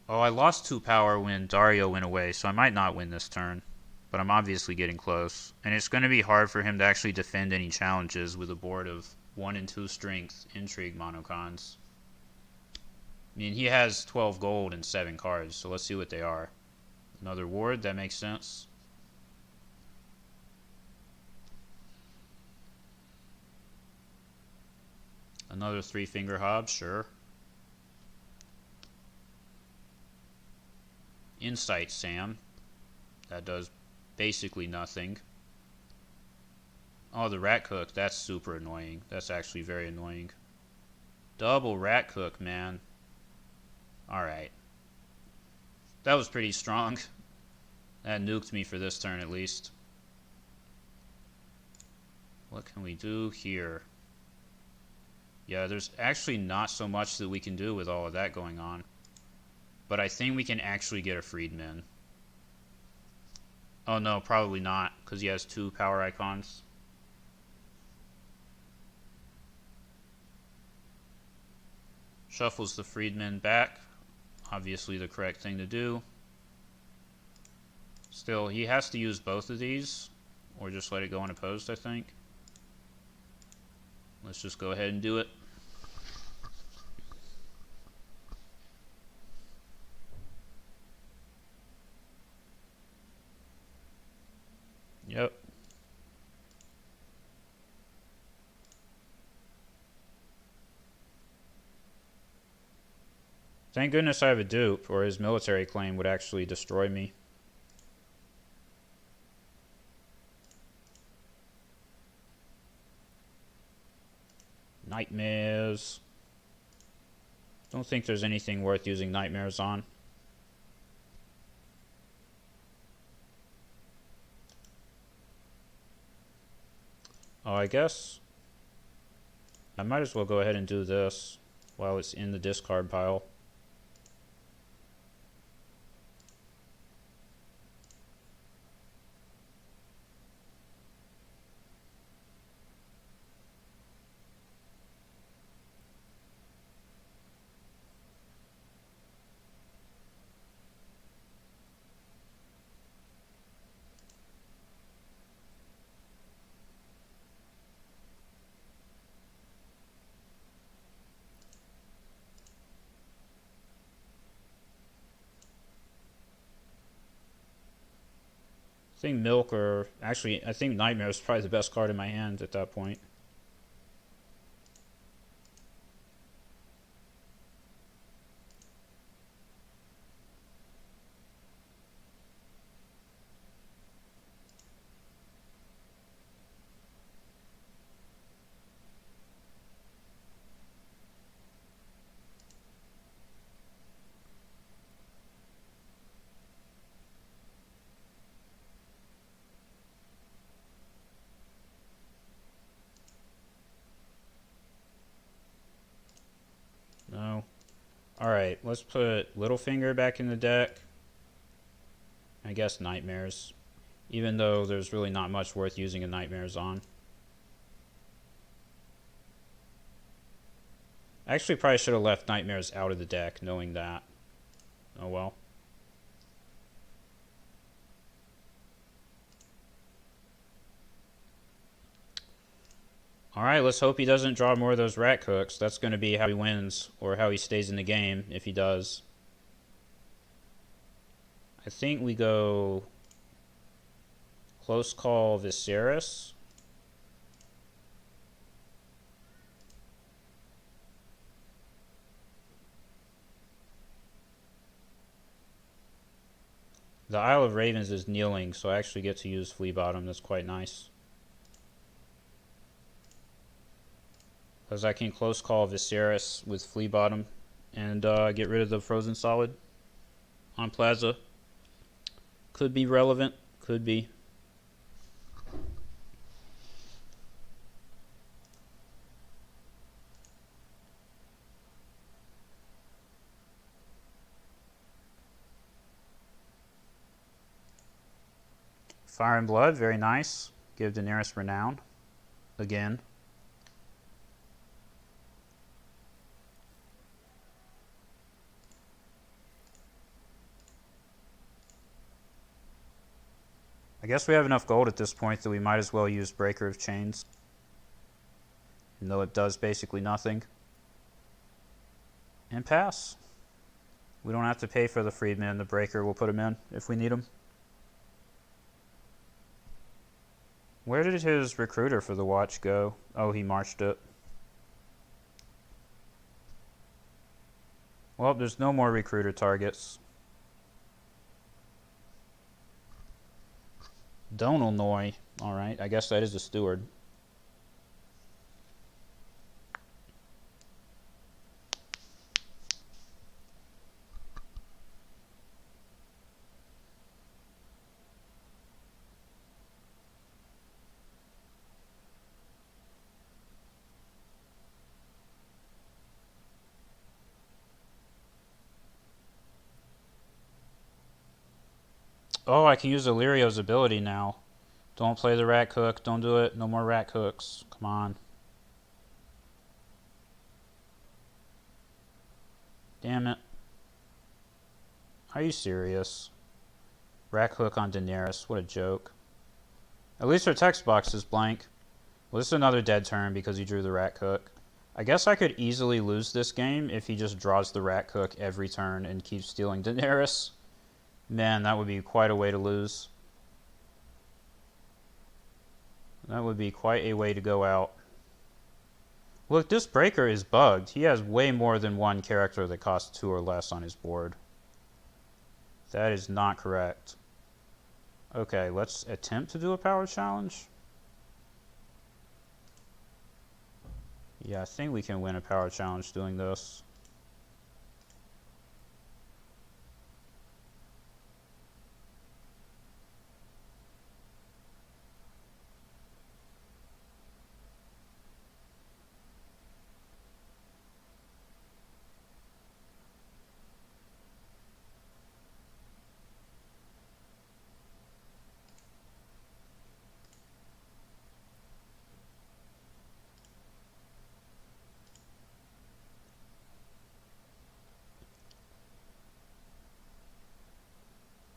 Oh, I lost 2 power when Dario went away, so I might not win this turn. But I'm obviously getting close. And it's going to be hard for him to actually defend any challenges with a board of 1 and 2 strength intrigue monocons. I mean, he has 12 gold and 7 cards, so let's see what they are. Another ward, that makes sense. Another 3-finger hob, sure. Insight Sam. That does basically nothing. Oh, the Rat Cook. That's super annoying. That's actually very annoying. Double Rat Cook, man. Alright. That was pretty strong. That nuked me for this turn at least. What can we do here? Yeah, there's actually not so much that we can do with all of that going on. But I think we can actually get a Freedman. Oh no, probably not, because he has 2 power icons. Shuffles the Freedman back. Obviously the correct thing to do. Still, he has to use both of these, or just let it go unopposed, I think. Let's just go ahead and do it. Yep. Thank goodness I have a dupe, or his military claim would actually destroy me. Nightmares. Don't think there's anything worth using nightmares on. Oh, I guess I might as well go ahead and do this while it's in the discard pile. I think Milk, or actually I think Nightmare is probably the best card in my hand at that point. No. Alright, let's put Littlefinger back in the deck. I guess Nightmares. Even though there's really not much worth using a Nightmares on. I actually probably should have left Nightmares out of the deck, knowing that. Oh well. Alright, let's hope he doesn't draw more of those rat cooks. That's going to be how he wins, or how he stays in the game, if he does. I think we go Close Call Viserys. The Isle of Ravens is kneeling, so I actually get to use Flea Bottom. That's quite nice. Because I can Close Call Viserys with Flea Bottom and get rid of the Frozen Solid on Plaza. Could be relevant. Could be. Fire and Blood, very nice. Give Daenerys renown. Again. I guess we have enough gold at this point that we might as well use Breaker of Chains. Even though it does basically nothing. And pass. We don't have to pay for the Freedman. The Breaker will put him in if we need him. Where did his recruiter for the watch go? Oh, he marched it. Well, there's no more recruiter targets. Donalnoy. Alright, I guess that is a steward. Oh, I can use Illyrio's ability now. Don't play the rat cook. Don't do it. No more rat cooks. Come on. Damn it. Are you serious? Rat cook on Daenerys. What a joke. At least her text box is blank. Well, this is another dead turn because he drew the rat cook. I guess I could easily lose this game if he just draws the rat cook every turn and keeps stealing Daenerys. Man, that would be quite a way to lose. That would be quite a way to go out. Look, this Breaker is bugged. He has way more than one character that costs 2 or less on his board. That is not correct. Okay, let's attempt to do a power challenge. Yeah, I think we can win a power challenge doing this.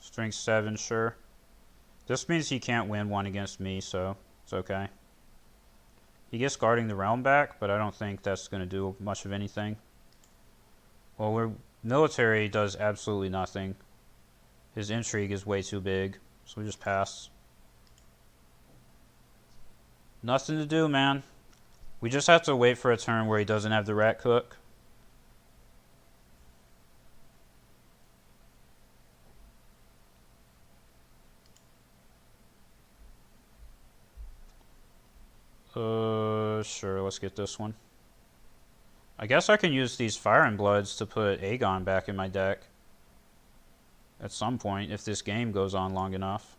Strength 7, sure. This means he can't win one against me, so it's okay. He gets guarding the realm back, but I don't think that's going to do much of anything. Well, we're military does absolutely nothing. His intrigue is way too big, so we just pass. Nothing to do, man. We just have to wait for a turn where he doesn't have the rat cook. Sure, let's get this one. I guess I can use these Fire and Bloods to put Aegon back in my deck at some point if this game goes on long enough.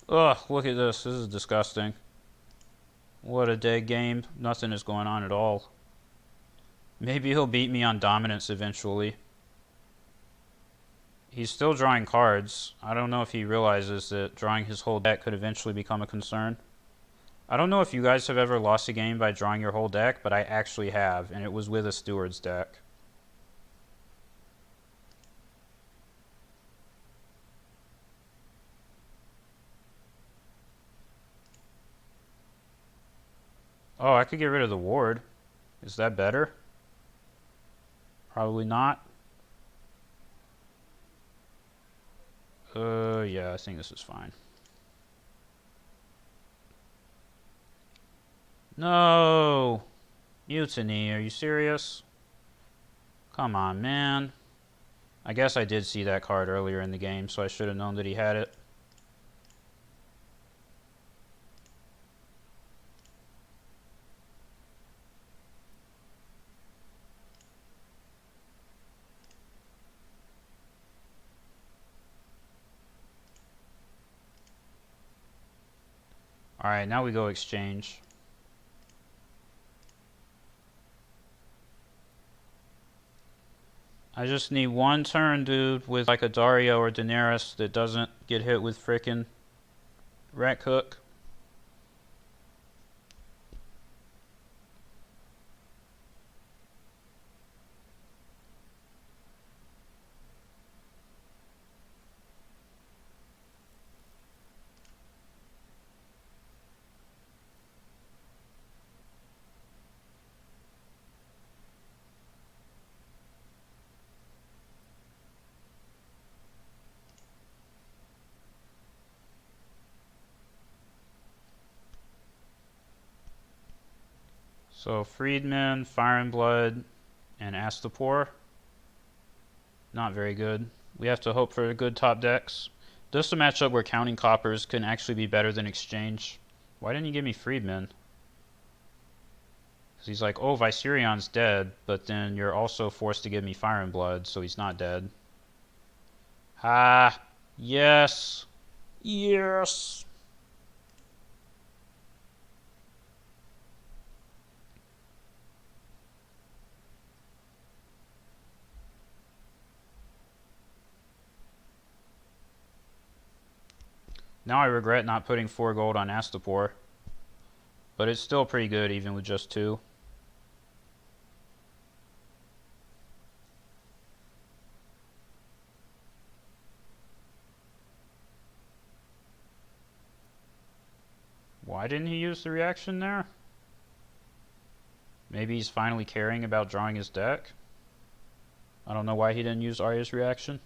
Ugh, look at this. This is disgusting. What a dead game. Nothing is going on at all. Maybe he'll beat me on dominance eventually. He's still drawing cards. I don't know if he realizes that drawing his whole deck could eventually become a concern. I don't know if you guys have ever lost a game by drawing your whole deck, but I actually have, and it was with a Steward's deck. Oh, I could get rid of the ward. Is that better? Probably not. Yeah, I think this is fine. No! Mutiny, are you serious? Come on, man. I guess I did see that card earlier in the game, so I should have known that he had it. Alright, now we go exchange. I just need one turn, dude, with like a Dario or Daenerys that doesn't get hit with frickin' rat cook. So Friedman, Fire and Blood, and Astapor. Not very good. We have to hope for good top decks. This is a matchup where counting coppers can actually be better than exchange. Why didn't you give me Friedman? Because he's like, oh, Viserion's dead, but then you're also forced to give me Fire and Blood, so he's not dead. Ah, yes. Yes. Now I regret not putting 4 gold on Astapor. But it's still pretty good even with just 2. Why didn't he use the reaction there? Maybe he's finally caring about drawing his deck? I don't know why he didn't use Arya's reaction.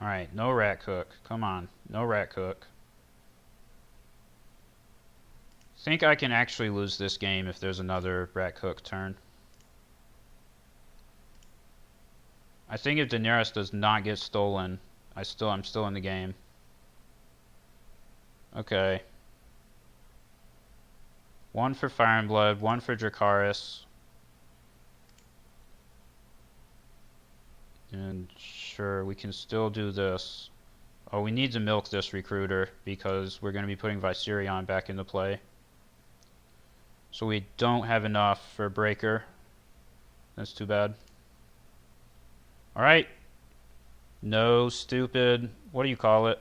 Alright, no rat cook. Come on, no rat cook. Think I can actually lose this game if there's another rat cook turn. I think if Daenerys does not get stolen, I'm still in the game. Okay. One for Fire and Blood, one for Dracarys. And sure, we can still do this. Oh, we need to milk this recruiter because we're going to be putting Viserion back into play. So we don't have enough for Breaker. That's too bad. Alright. No, stupid. What do you call it?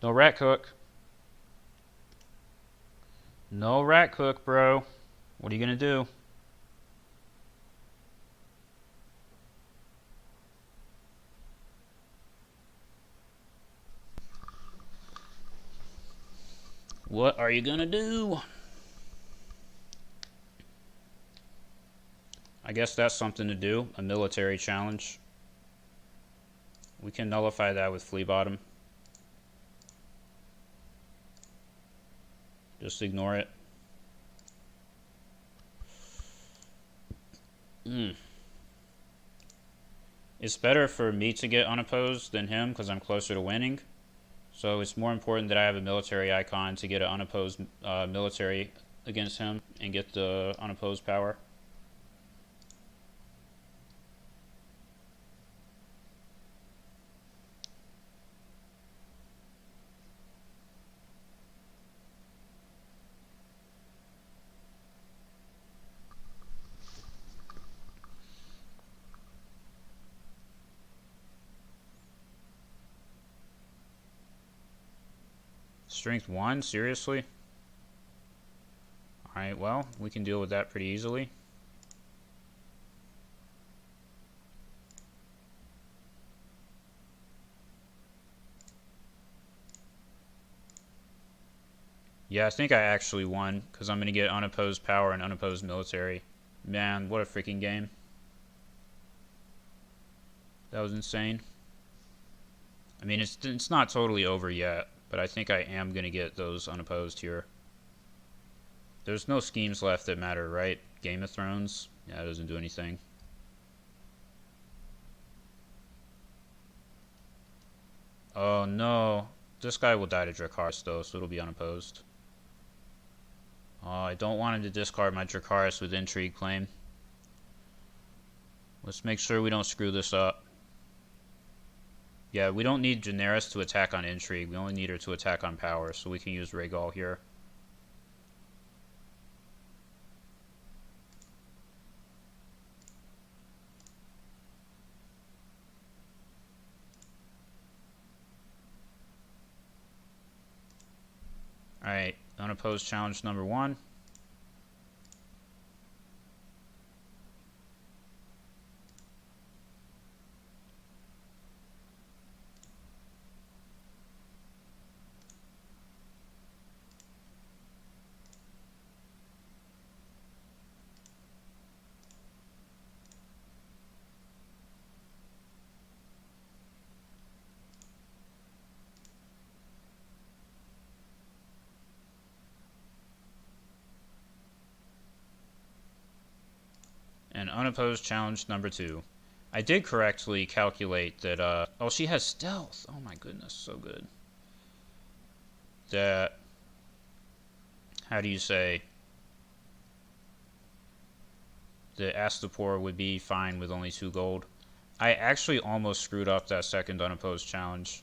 No rat cook. No rat cook, bro. What are you going to do? What are you gonna do? I guess that's something to do. A military challenge. We can nullify that with Flea Bottom. Just ignore it. It's better for me to get unopposed than him because I'm closer to winning. So it's more important that I have a military icon to get an unopposed military against him and get the unopposed power. Strength 1? Seriously? Alright, well, we can deal with that pretty easily. Yeah, I think I actually won, because I'm going to get unopposed power and unopposed military. Man, what a freaking game. That was insane. I mean, it's not totally over yet, but I think I am going to get those unopposed here. There's no schemes left that matter, right? Game of Thrones? Yeah, it doesn't do anything. Oh no. This guy will die to Dracarys though, so it'll be unopposed. Oh, I don't want him to discard my Dracarys with Intrigue Claim. Let's make sure we don't screw this up. Yeah, we don't need Daenerys to attack on Intrigue. We only need her to attack on Power, so we can use Rhaegal here. Alright, unopposed challenge number 1. And unopposed challenge number 2. I did correctly calculate that, oh, she has stealth. Oh my goodness, so good. That, how do you say, the Astapor would be fine with only 2 gold. I actually almost screwed up that second unopposed challenge.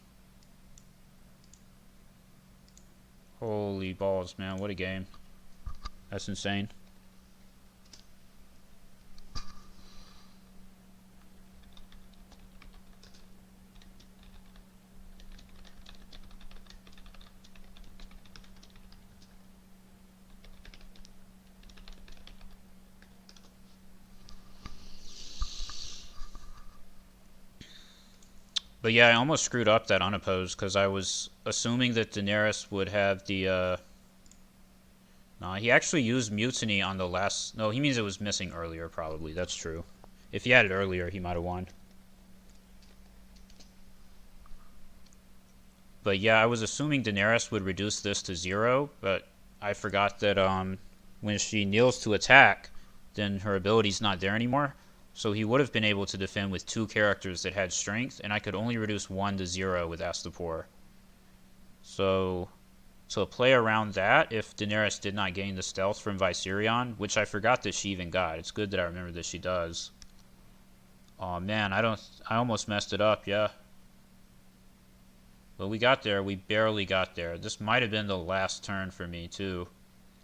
Holy balls, man, what a game. That's insane. But yeah, I almost screwed up that unopposed because I was assuming that Daenerys would have the. No, he actually used mutiny on the last. No, he means it was missing earlier, probably. That's true. If he had it earlier, he might have won. But yeah, I was assuming Daenerys would reduce this to 0, but I forgot that when she kneels to attack, then her ability's not there anymore. So he would have been able to defend with 2 characters that had strength, and I could only reduce 1 to 0 with Astapor. So to play around that, if Daenerys did not gain the stealth from Viserion, which I forgot that she even got. It's good that I remember that she does. Oh man, I almost messed it up, yeah. But we got there. We barely got there. This might have been the last turn for me, too.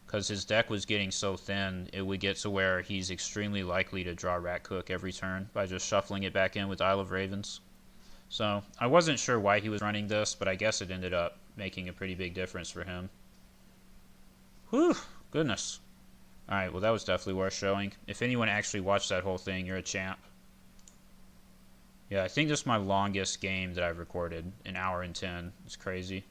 Because his deck was getting so thin, it would get to where he's extremely likely to draw Rat Cook every turn by just shuffling it back in with Isle of Ravens. So, I wasn't sure why he was running this, but I guess it ended up making a pretty big difference for him. Whew, goodness. Alright, well that was definitely worth showing. If anyone actually watched that whole thing, you're a champ. Yeah, I think this is my longest game that I've recorded. 1 hour and 10. It's crazy.